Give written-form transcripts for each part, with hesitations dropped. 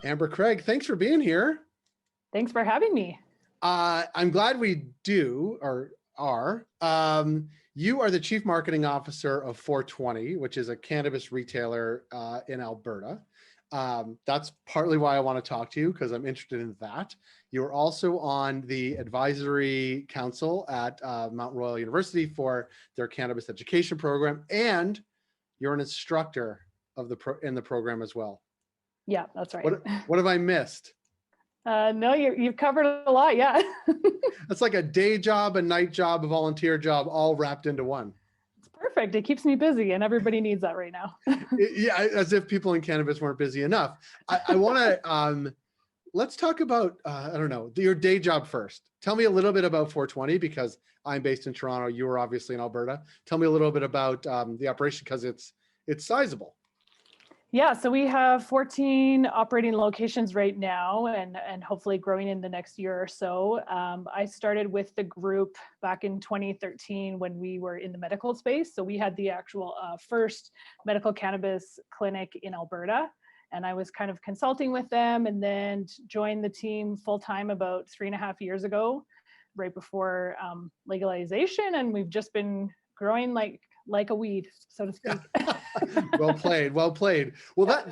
Amber Craig, thanks for being here. Thanks for having me. I'm glad we do or are. You are the Chief Marketing Officer of 420, which is a cannabis retailer in Alberta. That's partly why I want to talk to you, because I'm interested in that. You're also on the advisory council at Mount Royal University for their Cannabis Education Program, and you're an instructor of in the program as well. Yeah, that's right. What have I missed? No, you've covered a lot. Yeah. That's like a day job, a night job, a volunteer job, all wrapped into one. It's perfect. It keeps me busy, and everybody needs that right now. Yeah, as if people in cannabis weren't busy enough. I want to, let's talk about, I don't know, your day job first. Tell me a little bit about 420, because I'm based in Toronto. You are obviously in Alberta. Tell me a little bit about the operation, because it's sizable. Yeah, so we have 14 operating locations right now, and hopefully growing in the next year or so. I started with the group back in 2013 when we were in the medical space. So we had the actual first medical cannabis clinic in Alberta, and I was kind of consulting with them, and then joined the team full-time about 3.5 years ago, right before legalization, and we've just been growing like a weed, so to speak. Well played, well played. Well,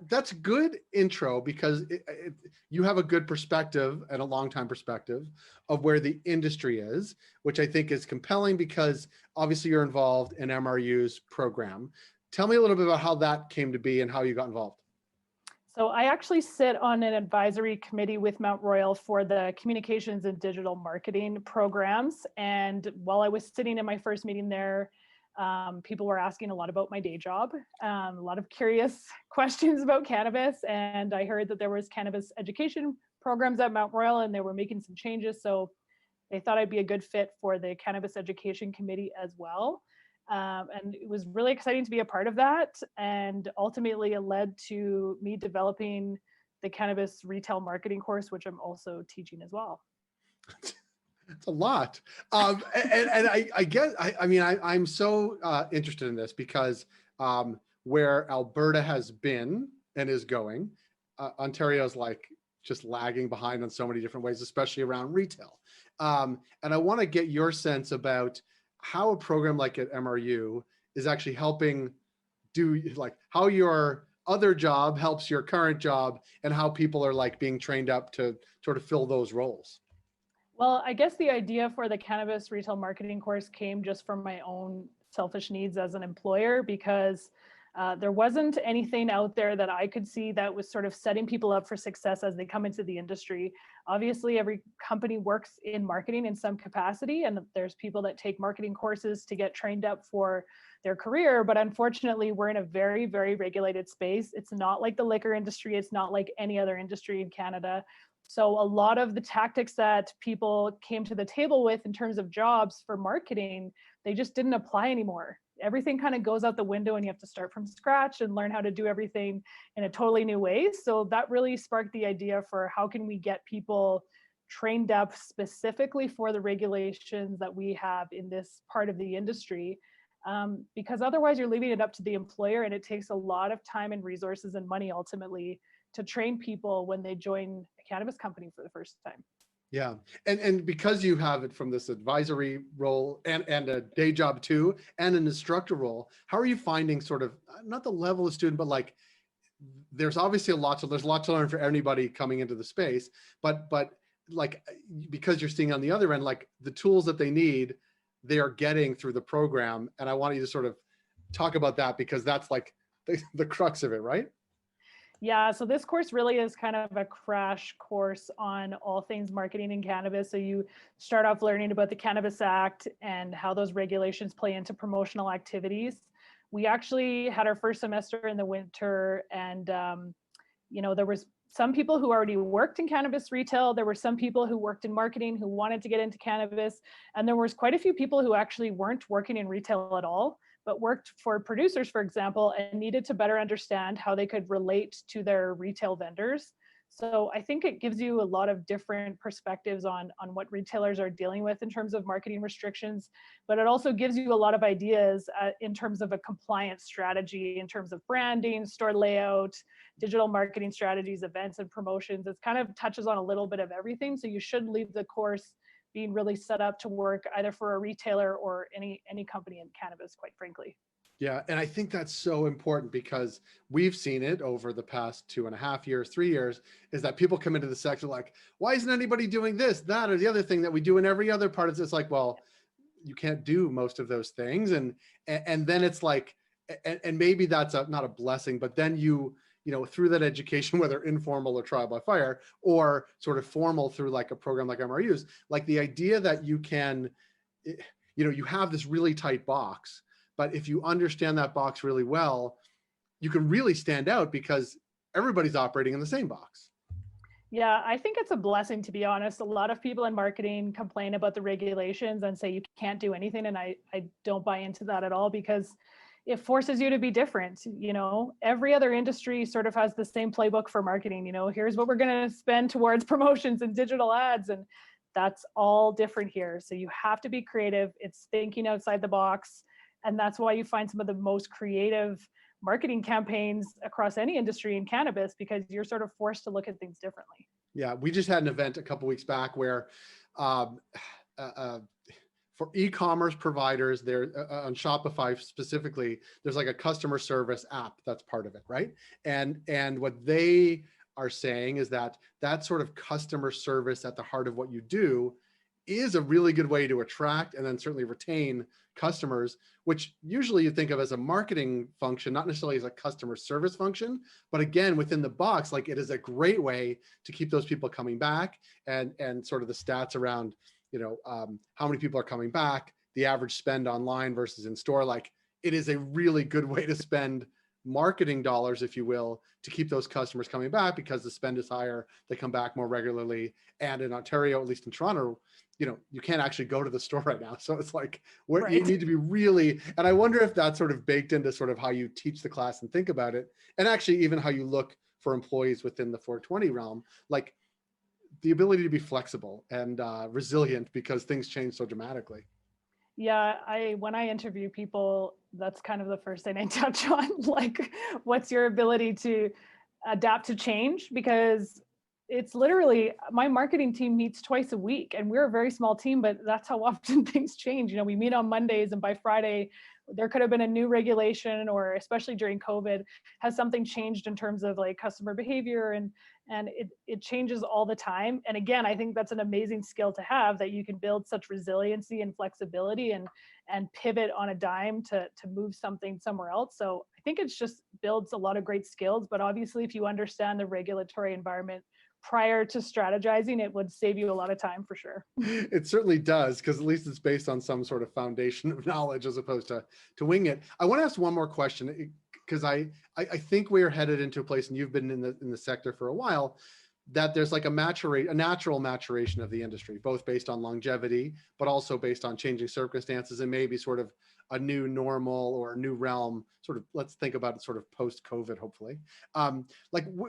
that's good intro, because you have a good perspective and a long time perspective of where the industry is, which I think is compelling, because obviously you're involved in MRU's program. Tell me a little bit about how that came to be and how you got involved. So I actually sit on an advisory committee with Mount Royal for the communications and digital marketing programs. And while I was sitting in my first meeting there, people were asking a lot about my day job, a lot of curious questions about cannabis. And I heard that there was cannabis education programs at Mount Royal, and they were making some changes. So they thought I'd be a good fit for the Cannabis Education Committee as well. And it was really exciting to be a part of that. And ultimately it led to me developing the cannabis retail marketing course, which I'm also teaching as well. It's a lot. And I guess, I'm so interested in this, because where Alberta has been and is going, Ontario's like just lagging behind on so many different ways, especially around retail. And I want to get your sense about how a program like at MRU is actually helping do, like, how your other job helps your current job, and how people are like being trained up to sort of fill those roles. Well, I guess the idea for the cannabis retail marketing course came just from my own selfish needs as an employer, because there wasn't anything out there that I could see that was sort of setting people up for success as they come into the industry. Obviously, every company works in marketing in some capacity, and there's people that take marketing courses to get trained up for their career. But unfortunately, we're in a very, very regulated space. It's not like the liquor industry. It's not like any other industry in Canada. So a lot of the tactics that people came to the table with in terms of jobs for marketing, they just didn't apply anymore. Everything kind of goes out the window, and you have to start from scratch and learn how to do everything in a totally new way. So that really sparked the idea for how can we get people trained up specifically for the regulations that we have in this part of the industry. Because otherwise you're leaving it up to the employer, and it takes a lot of time and resources and money ultimately to train people when they join a cannabis company for the first time. Yeah, and because you have it from this advisory role and a day job too, and an instructor role, how are you finding sort of, not the level of student, but like, there's obviously there's a lot to learn for anybody coming into the space, but like, because you're seeing on the other end, like the tools that they need, they are getting through the program. And I want you to sort of talk about that, because that's like the crux of it, right? Yeah, so this course really is kind of a crash course on all things marketing in cannabis. So you start off learning about the Cannabis Act and how those regulations play into promotional activities. We actually had our first semester in the winter, and there was some people who already worked in cannabis retail. There were some people who worked in marketing who wanted to get into cannabis. And there was quite a few people who actually weren't working in retail at all, but worked for producers, for example, and needed to better understand how they could relate to their retail vendors. So I think it gives you a lot of different perspectives on what retailers are dealing with in terms of marketing restrictions, but it also gives you a lot of ideas in terms of a compliance strategy, in terms of branding, store layout, digital marketing strategies, events and promotions. It kind of touches on a little bit of everything. So you should leave the course being really set up to work either for a retailer or any company in cannabis, quite frankly. Yeah, and I think that's so important because we've seen it over the past 2.5 years, 3 years, is that people come into the sector like, why isn't anybody doing this, that, or the other thing that we do in every other part? It's like, well, you can't do most of those things. And then it's like, and maybe that's not a blessing, but then through that education, whether informal or trial by fire, or sort of formal through like a program like MRUs, like the idea that you can, you have this really tight box, but if you understand that box really well, you can really stand out because everybody's operating in the same box. Yeah, I think it's a blessing, to be honest. A lot of people in marketing complain about the regulations and say you can't do anything. And I don't buy into that at all, because it forces you to be different. Every other industry sort of has the same playbook for marketing. Here's what we're going to spend towards promotions and digital ads. And that's all different here. So you have to be creative. It's thinking outside the box. And that's why you find some of the most creative marketing campaigns across any industry in cannabis, because you're sort of forced to look at things differently. Yeah, we just had an event a couple weeks back where for e-commerce providers, there on Shopify specifically, there's like a customer service app that's part of it, right? And what they are saying is that sort of customer service at the heart of what you do is a really good way to attract and then certainly retain customers, which usually you think of as a marketing function, not necessarily as a customer service function, but again, within the box, like it is a great way to keep those people coming back, and sort of the stats around, how many people are coming back, the average spend online versus in store, like it is a really good way to spend marketing dollars, if you will, to keep those customers coming back because the spend is higher, they come back more regularly. And in Ontario, at least in Toronto, you can't actually go to the store right now. So it's like, Right. You need to be really, and I wonder if that's sort of baked into sort of how you teach the class and think about it. And actually even how you look for employees within the 420 realm, like the ability to be flexible and resilient because things change so dramatically. Yeah, when I interview people, that's kind of the first thing I touch on. Like, what's your ability to adapt to change? Because it's literally, my marketing team meets twice a week, and we're a very small team, but that's how often things change. We meet on Mondays, and by Friday, there could have been a new regulation, or especially during COVID, has something changed in terms of like customer behavior, and it changes all the time. And again, I think that's an amazing skill to have, that you can build such resiliency and flexibility and pivot on a dime to move something somewhere else. So I think it's just builds a lot of great skills. But obviously, if you understand the regulatory environment prior to strategizing, it would save you a lot of time for sure. It certainly does, because at least it's based on some sort of foundation of knowledge as opposed to wing it. I want to ask one more question, because I think we're headed into a place, and you've been in the sector for a while, that there's like a natural maturation of the industry, both based on longevity, but also based on changing circumstances and maybe sort of a new normal or a new realm, sort of, let's think about it sort of post-COVID, hopefully.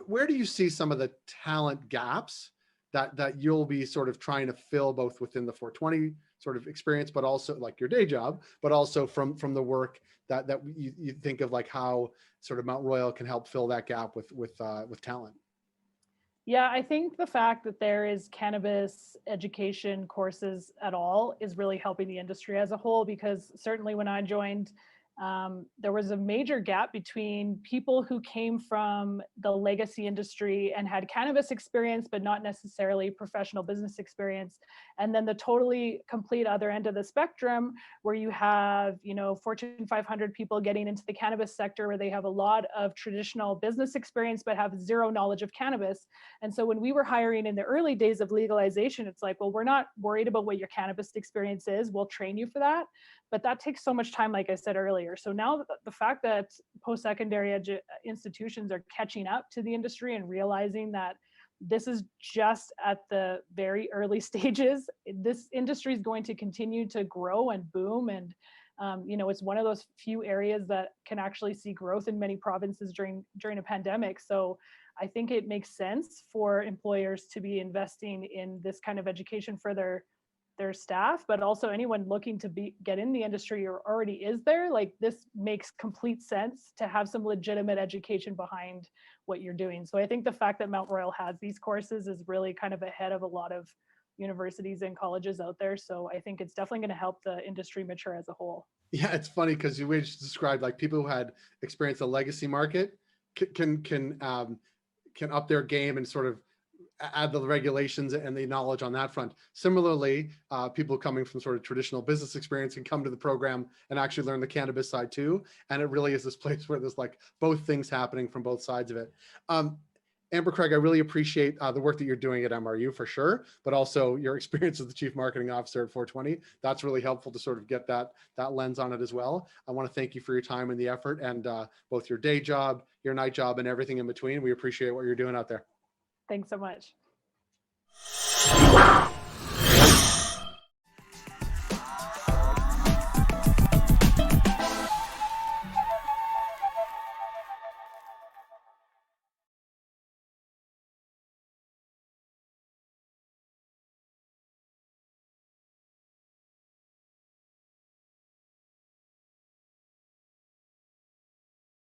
Where do you see some of the talent gaps that you'll be sort of trying to fill, both within the 420 sort of experience, but also like your day job, but also from the work that you think of, like how sort of Mount Royal can help fill that gap with talent? Yeah, I think the fact that there is cannabis education courses at all is really helping the industry as a whole, because certainly when I joined, there was a major gap between people who came from the legacy industry and had cannabis experience, but not necessarily professional business experience. And then the totally complete other end of the spectrum, where you have, Fortune 500 people getting into the cannabis sector, where they have a lot of traditional business experience, but have zero knowledge of cannabis. And so when we were hiring in the early days of legalization, it's like, well, we're not worried about what your cannabis experience is. We'll train you for that. But that takes so much time, like I said earlier. So now the fact that post-secondary institutions are catching up to the industry and realizing that this is just at the very early stages, this industry is going to continue to grow and boom. And, it's one of those few areas that can actually see growth in many provinces during a pandemic. So I think it makes sense for employers to be investing in this kind of education for their staff, but also anyone looking to get in the industry or already is there. Like, this makes complete sense to have some legitimate education behind what you're doing. So I think the fact that Mount Royal has these courses is really kind of ahead of a lot of universities and colleges out there. So I think it's definitely going to help the industry mature as a whole. Yeah, it's funny because you just described like people who had experienced the legacy market can up their game and sort of add the regulations and the knowledge on that front. Similarly, people coming from sort of traditional business experience can come to the program and actually learn the cannabis side too. And it really is this place where there's like both things happening from both sides of it. Amber Craig, I really appreciate the work that you're doing at MRU for sure, but also your experience as the Chief Marketing Officer at 420. That's really helpful to sort of get that lens on it as well. I want to thank you for your time and the effort, and both your day job, your night job, and everything in between. We appreciate what you're doing out there. Thanks so much.